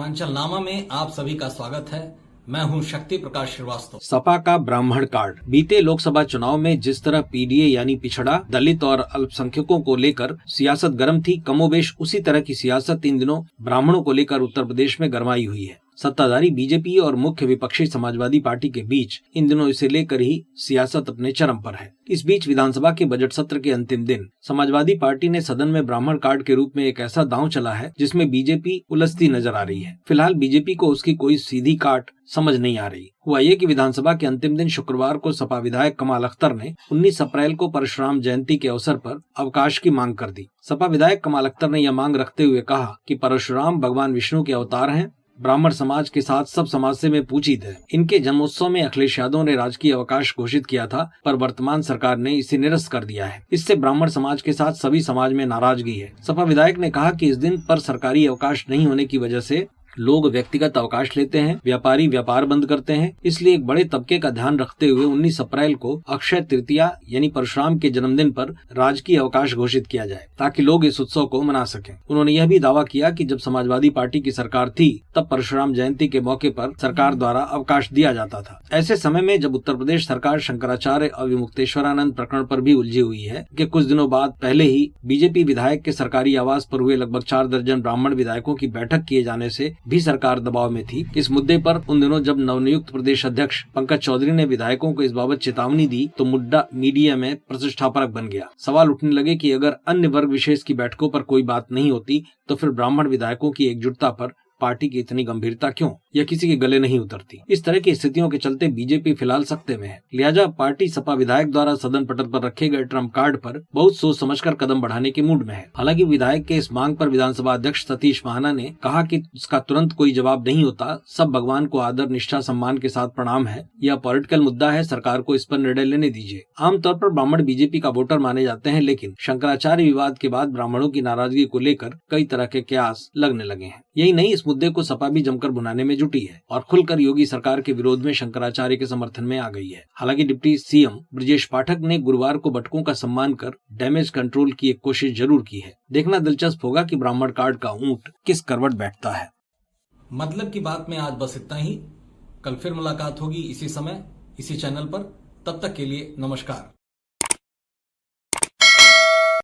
उत्तरांचल नामा में आप सभी का स्वागत है। मैं हूं शक्ति प्रकाश श्रीवास्तव। सपा का ब्राह्मण कार्ड। बीते लोकसभा चुनाव में जिस तरह पीडीए यानी पिछड़ा, दलित और अल्पसंख्यकों को लेकर सियासत गर्म थी, कमोबेश उसी तरह की सियासत इन दिनों ब्राह्मणों को लेकर उत्तर प्रदेश में गरमाई हुई है। सत्ताधारी बीजेपी और मुख्य विपक्षी समाजवादी पार्टी के बीच इन दिनों इसे लेकर ही सियासत अपने चरम पर है। इस बीच विधानसभा के बजट सत्र के अंतिम दिन समाजवादी पार्टी ने सदन में ब्राह्मण कार्ड के रूप में एक ऐसा दांव चला है जिसमें बीजेपी उलझती नजर आ रही है। फिलहाल बीजेपी को उसकी कोई सीधी काट समझ नहीं आ रही। हुआ ये कि विधानसभा के अंतिम दिन शुक्रवार को सपा विधायक कमाल अख्तर ने 19 अप्रैल को परशुराम जयंती के अवसर पर अवकाश की मांग कर दी। सपा विधायक कमाल अख्तर ने यह मांग रखते हुए कहा कि परशुराम भगवान विष्णु के अवतार हैं, ब्राह्मण समाज के साथ सब समाज से में पूजित है। इनके जन्मोत्सव में अखिलेश यादव ने राजकीय अवकाश घोषित किया था, पर वर्तमान सरकार ने इसे निरस्त कर दिया है। इससे ब्राह्मण समाज के साथ सभी समाज में नाराजगी है। सपा विधायक ने कहा कि इस दिन पर सरकारी अवकाश नहीं होने की वजह से लोग व्यक्तिगत अवकाश लेते हैं, व्यापारी व्यापार बंद करते हैं। इसलिए एक बड़े तबके का ध्यान रखते हुए 19 अप्रैल को अक्षय तृतीया यानी परशुराम के जन्मदिन पर राजकीय अवकाश घोषित किया जाए ताकि लोग इस उत्सव को मना सकें। उन्होंने यह भी दावा किया कि जब समाजवादी पार्टी की सरकार थी तब परशुराम जयंती के मौके पर सरकार द्वारा अवकाश दिया जाता था। ऐसे समय में जब उत्तर प्रदेश सरकार शंकराचार्य अविमुक्तेश्वरानंद प्रकरण पर भी उलझी हुई है कि कुछ दिनों बाद पहले ही बीजेपी विधायक के सरकारी आवास पर हुए लगभग 4 दर्जन ब्राह्मण विधायकों की बैठक किए जाने से भी सरकार दबाव में थी। इस मुद्दे पर उन दिनों जब नवनियुक्त प्रदेश अध्यक्ष पंकज चौधरी ने विधायकों को इस बाबत चेतावनी दी तो मुद्दा मीडिया में प्रतिष्ठापरक बन गया। सवाल उठने लगे कि अगर अन्य वर्ग विशेष की बैठकों पर कोई बात नहीं होती तो फिर ब्राह्मण विधायकों की एकजुटता पर पार्टी की इतनी गंभीरता क्यों, या किसी के गले नहीं उतरती। इस तरह की स्थितियों के चलते बीजेपी फिलहाल सख्ते में है। लिहाजा पार्टी सपा विधायक द्वारा सदन पटल पर रखे गए ट्रम्प कार्ड पर बहुत सोच समझकर कदम बढ़ाने के मूड में है। हालांकि विधायक के इस मांग पर विधानसभा अध्यक्ष सतीश महाना ने कहा कि इसका तुरंत कोई जवाब नहीं होता, सब भगवान को आदर निष्ठा सम्मान के साथ प्रणाम है, यह पॉलिटिकल मुद्दा है, सरकार को इस पर निर्णय लेने दीजिए। आमतौर पर ब्राह्मण बीजेपी का वोटर माने जाते हैं, लेकिन शंकराचार्य विवाद के बाद ब्राह्मणों की नाराजगी को लेकर कई तरह के कयास लगने लगे हैं। यही नहीं, इस मुद्दे को सपा भी जमकर भुनाने में जुटी है और खुलकर योगी सरकार के विरोध में शंकराचार्य के समर्थन में आ गई है। हालांकि डिप्टी सीएम ब्रजेश पाठक ने गुरुवार को बटकों का सम्मान कर डैमेज कंट्रोल की एक कोशिश जरूर की है। देखना दिलचस्प होगा कि ब्राह्मण कार्ड का ऊंट किस करवट बैठता है। मतलब की बात में आज बस इतना ही। कल फिर मुलाकात होगी इसी समय इसी चैनल पर। तब तक के लिए नमस्कार।